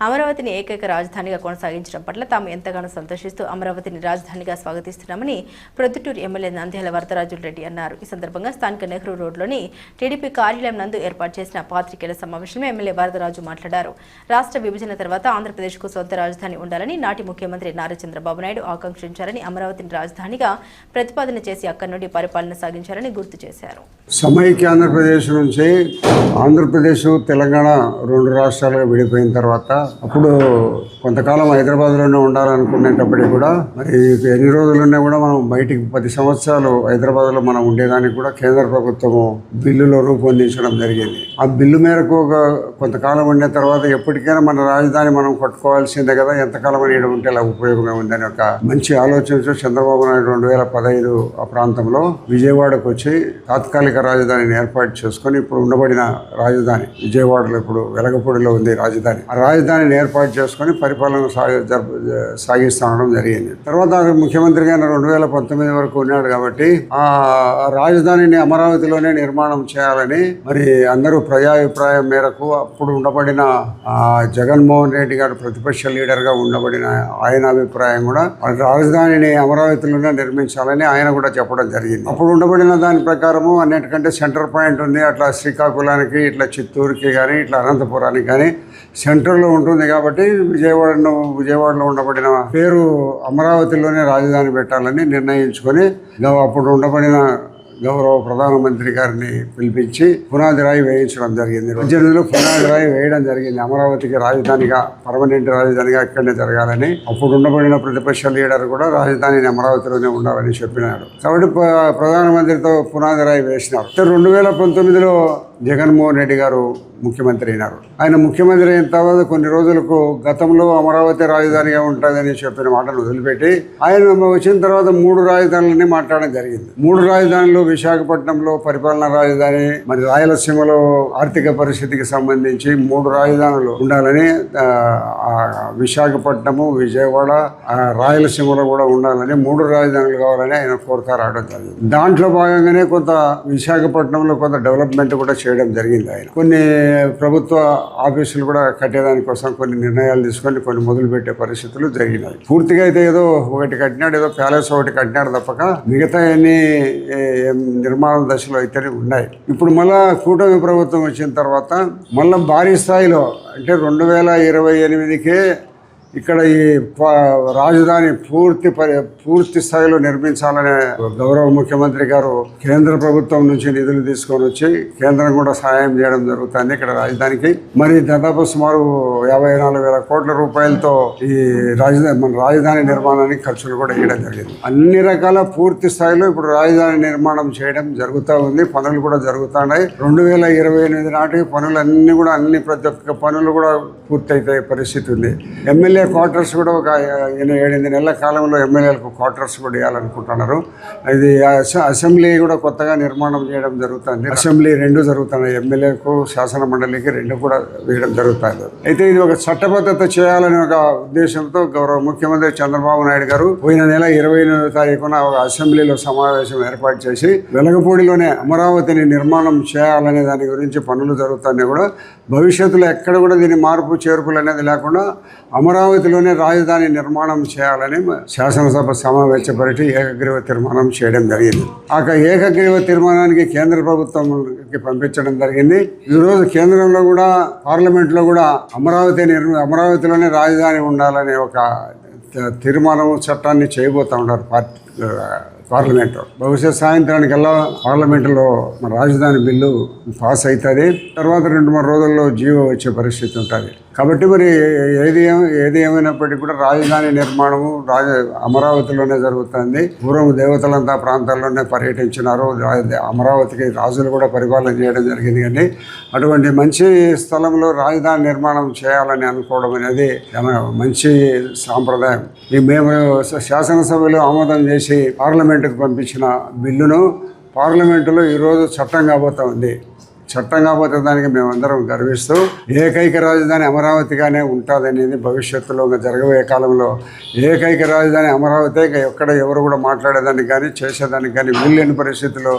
అమరావతిని ఏకైక రాజధానిగా కొనసాగించడం పట్ల తాము ఎంతగానో సంతోషిస్తూ అమరావతిని రాజధానిగా స్వాగతిస్తున్నామని ప్రొద్దుటూరు ఎమ్మెల్యే నంద్యాల వరదరాజుల రెడ్డి అన్నారు. ఈ సందర్భంగా స్థానిక నెహ్రూ రోడ్లోని టీడీపీ కార్యాలయం నందు ఏర్పాటు చేసిన పాత్రికేయుల సమావేశంలో ఎమ్మెల్యే వరదరాజు మాట్లాడారు. రాష్ట్ర విభజన తర్వాత ఆంధ్రప్రదేశ్కు సొంత రాజధాని ఉండాలని నాటి ముఖ్యమంత్రి నారా చంద్రబాబు నాయుడు ఆకాంక్షించారని, అమరావతిని రాజధానిగా ప్రతిపాదన చేసి అక్కడి నుండి పరిపాలన సాగించారని గుర్తు చేశారు. సమైక్య ఆంధ్రప్రదేశ్ నుంచి ఆంధ్రప్రదేశ్ తెలంగాణ రెండు రాష్ట్రాలుగా విడిపోయిన తర్వాత అప్పుడు కొంతకాలం హైదరాబాద్లోనే ఉండాలనుకునేటప్పటికీ కూడా మరి ఎన్ని రోజులున్నా కూడా మనం బయటికి 10 సంవత్సరాలు హైదరాబాద్లో మనం ఉండేదానికి కూడా కేంద్ర ప్రభుత్వము బిల్లులో రూపొందించడం జరిగింది. ఆ బిల్లు మేరకు కొంతకాలం ఉండే తర్వాత ఎప్పటికైనా మన రాజధాని మనం కట్టుకోవాల్సిందే కదా, ఎంతకాలం అని ఉంటే అలా ఉపయోగమే ఉందని ఒక మంచి ఆలోచనతో చంద్రబాబు నాయుడు 2015 ఆ ప్రాంతంలో విజయవాడకు వచ్చి తాత్కాలిక రాజధానిని ఏర్పాటు చేసుకొని ఇప్పుడు ఉండబడిన రాజధాని విజయవాడలో ఇప్పుడు వెలగపూడిలో ఉంది రాజధాని. ఆ రాజధానిని ఏర్పాటు చేసుకొని పరిపాలన సాగిస్తూ ఉండడం జరిగింది. తర్వాత ముఖ్యమంత్రిగా 2019 వరకు ఉన్నాడు కాబట్టి ఆ రాజధానిని అమరావతిలోనే నిర్మాణం చేయాలని మరి అందరూ ప్రజాభిప్రాయం మేరకు అప్పుడు ఉండబడిన జగన్మోహన్ రెడ్డి గారు ప్రతిపక్ష లీడర్గా ఉండబడిన ఆయన అభిప్రాయం కూడా రాజధానిని అమరావతిలోనే నిర్మించాలని ఆయన కూడా చెప్పడం జరిగింది. అప్పుడు ఉండబడిన దాని ప్రకారము అన్నిటికంటే సెంటర్ పాయింట్ ఉంది. అట్లా శ్రీకాకుళానికి, ఇట్లా చిత్తూరుకి కానీ, ఇట్లా అనంతపురానికి కానీ సెంటర్లో ఉంటుంది కాబట్టి విజయవాడలో ఉండబడిన పేరు అమరావతిలోనే రాజధాని పెట్టాలని నిర్ణయించుకొని అప్పుడు ఉండబడిన గౌరవ ప్రధానమంత్రి గారిని పిలిపించి పునాది రాయి వేయించడం జరిగింది. 18లో పునాది రాయి వేయడం జరిగింది. అమరావతికి రాజధానిగా, పర్మనెంట్ రాజధానిగా ఇక్కడనే జరగాలని. అప్పుడు ఉండబడిన ప్రతిపక్ష లీడర్ కూడా రాజధానిని అమరావతిలోనే ఉండాలని చెప్పినాడు. కాబట్టి ప్రధానమంత్రితో పునాది రాయి వేసినారు. 2019లో జగన్మోహన్ రెడ్డి గారు ముఖ్యమంత్రి అయినారు. ఆయన ముఖ్యమంత్రి అయిన తర్వాత కొన్ని రోజులకు గతంలో అమరావతి రాజధానిగా ఉంటుందని చెప్పిన మాటను వదిలిపెట్టి ఆయన వచ్చిన తర్వాత 3 రాజధానులని మాట్లాడడం జరిగింది. 3 రాజధానులు విశాఖపట్నంలో పరిపాలనా రాజధాని, మరి రాయలసీమలో ఆర్థిక పరిస్థితికి సంబంధించి 3 రాజధానులు ఉండాలని, విశాఖపట్నము, విజయవాడ, రాయలసీమలో కూడా ఉండాలని 3 రాజధానులు కావాలని ఆయన కోరుతా రావడం జరిగింది. దాంట్లో భాగంగానే కొంత విశాఖపట్నంలో కొంత డెవలప్మెంట్ కూడా చేయడం జరిగింది. ఆయన కొన్ని ప్రభుత్వ ఆఫీసులు కూడా కట్టేదానికోసం కొన్ని నిర్ణయాలు తీసుకొని కొన్ని మొదలుపెట్టే పరిస్థితులు జరిగినాయి. పూర్తిగా అయితే ఏదో ఒకటి కట్టినాడు, ఏదో ప్యాలెస్ ఒకటి కట్టినాడు తప్పక మిగతా అన్ని నిర్మాణ దశలో అయితేనే ఉన్నాయి. ఇప్పుడు మళ్ళా కూటమి ప్రభుత్వం వచ్చిన తర్వాత మళ్ళీ భారీ స్థాయిలో అంటే 2028కే ఇక్కడ ఈ రాజధాని పూర్తి స్థాయిలో నిర్మించాలనే గౌరవ ముఖ్యమంత్రి గారు కేంద్ర ప్రభుత్వం నుంచి నిధులు తీసుకొని వచ్చి కేంద్రం కూడా సహాయం చేయడం జరుగుతుంది ఇక్కడ రాజధానికి. మరి దాదాపు సుమారు 54,000 కోట్ల రూపాయలతో ఈ మన రాజధాని నిర్మాణానికి ఖర్చులు కూడా వేయడం జరిగింది. అన్ని రకాల పూర్తి స్థాయిలో ఇప్పుడు రాజధాని నిర్మాణం చేయడం జరుగుతూ ఉంది. పనులు కూడా జరుగుతున్నాయి. 2028 నాటికి పనులన్నీ కూడా ప్రతి ఒక్క పనులు కూడా పూర్తయితే పరిస్థితి ఉంది. ఎమ్మెల్యే క్వార్టర్స్ కూడా ఒక 7-8 నెలల కాలంలో ఎమ్మెల్యేలకు క్వార్టర్స్ కూడా వేయాలనుకుంటున్నారు. ఇది అసెంబ్లీ కూడా కొత్తగా నిర్మాణం చేయడం జరుగుతుంది. అసెంబ్లీ 2 జరుగుతున్నాయి. ఎమ్మెల్యేకు, శాసన మండలికి 2 కూడా వేయడం జరుగుతుంది. అయితే ఇది ఒక చట్టబద్ధత చేయాలనే ఒక ఉద్దేశంతో గౌరవ ముఖ్యమంత్రి చంద్రబాబు నాయుడు గారు పోయిన నెల 28వ తారీఖున ఒక అసెంబ్లీలో సమావేశం ఏర్పాటు చేసి వెలగపూడిలోనే అమరావతిని నిర్మాణం చేయాలనే దాని గురించి పనులు జరుగుతున్నాయి. కూడా భవిష్యత్తులో ఎక్కడ కూడా దీని మార్పు చేర్పులు అనేది లేకుండా అమరావతిలోనే రాజధాని నిర్మాణం చేయాలని శాసనసభ సమావేశపరిచి ఏకగ్రీవ తీర్మానం చేయడం జరిగింది. ఆ ఏకగ్రీవ తీర్మానానికి కేంద్ర ప్రభుత్వంకి పంపించడం జరిగింది. ఈరోజు కేంద్రంలో కూడా, పార్లమెంట్లో కూడా అమరావతిలోనే రాజధాని ఉండాలనే ఒక తీర్మానం చట్టాన్ని చేయబోతూ ఉన్నారు పార్లమెంట్లో. బహుశా సాయంత్రానికల్లా పార్లమెంటులో మన రాజధాని బిల్లు పాస్ అవుతుంది. తర్వాత 2-3 రోజుల్లో జీవో వచ్చే పరిస్థితి ఉంటుంది. కాబట్టి మరి ఏది ఏమైనప్పటికీ కూడా రాజధాని నిర్మాణము అమరావతిలోనే జరుగుతుంది. పూర్వం దేవతలంతా ప్రాంతాల్లోనే పర్యటించినారు. అమరావతికి రాజులు కూడా పరిపాలన చేయడం జరిగింది. కానీ అటువంటి మంచి స్థలంలో రాజధాని నిర్మాణం చేయాలని అనుకోవడం అనేది మంచి సాంప్రదాయం. మేము శాసనసభలో ఆమోదం చేసి పార్లమెంటుకు పంపించిన బిల్లును పార్లమెంటులో ఈరోజు చట్టం కాబోతా ఉంది. చట్టం కాకపోతే దానికి మేమందరం గర్విస్తూ ఏకైక రాజధాని అమరావతిగానే ఉంటుందనేది భవిష్యత్తులో జరగబోయే కాలంలో ఏకైక రాజధాని అమరావతి ఎక్కడ ఎవరు కూడా మాట్లాడేదానికి కానీ చేసేదానికి కానీ వీల్లేని పరిస్థితుల్లో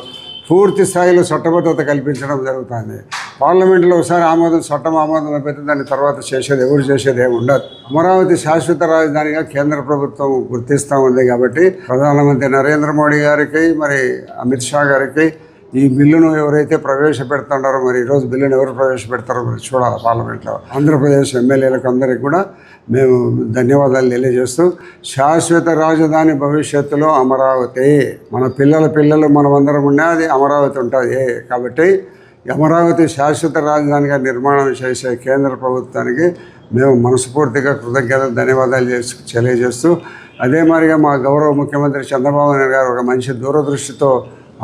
పూర్తి స్థాయిలో చట్టబద్ధత కల్పించడం జరుగుతుంది. పార్లమెంట్లో ఒకసారి చట్టం ఆమోదం అయిపోతే దాని తర్వాత ఎవరు చేసేది ఏమి ఉండదు. అమరావతి శాశ్వత రాజధానిగా కేంద్ర ప్రభుత్వం గుర్తిస్తూ ఉంది కాబట్టి ప్రధానమంత్రి నరేంద్ర మోడీ గారికి మరి అమిత్ షా గారికి ఈ బిల్లును ఎవరైతే ప్రవేశపెడుతున్నారో మరి ఈరోజు బిల్లును ఎవరు ప్రవేశపెడతారో మరి చూడాలి పార్లమెంట్లో. ఆంధ్రప్రదేశ్ ఎమ్మెల్యేలకు అందరికీ కూడా మేము ధన్యవాదాలు తెలియజేస్తూ శాశ్వత రాజధాని భవిష్యత్తులో అమరావతి, మన పిల్లలు మనమందరం ఉన్నది అమరావతి ఉంటుంది కాబట్టి అమరావతి శాశ్వత రాజధానిగా నిర్మాణం చేసే కేంద్ర ప్రభుత్వానికి మేము మనస్ఫూర్తిగా కృతజ్ఞతలు ధన్యవాదాలు తెలియజేస్తూ అదే మాదిరిగా మా గౌరవ ముఖ్యమంత్రి చంద్రబాబు నాయుడు గారు ఒక మంచి దూరదృష్టితో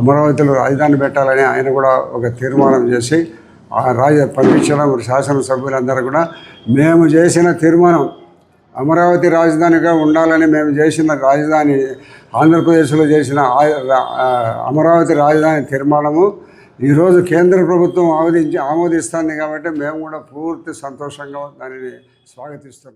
అమరావతిలో రాజధాని పెట్టాలని ఆయన కూడా ఒక తీర్మానం చేసి ఆ పంపించడం శాసనసభ్యులందరూ కూడా మేము చేసిన తీర్మానం అమరావతి రాజధానిగా ఉండాలని మేము చేసిన రాజధాని ఆంధ్రప్రదేశ్లో చేసిన అమరావతి రాజధాని తీర్మానము ఈరోజు కేంద్ర ప్రభుత్వం ఆమోదిస్తుంది కాబట్టి మేము కూడా పూర్తి సంతోషంగా దానిని స్వాగతిస్తున్నాం.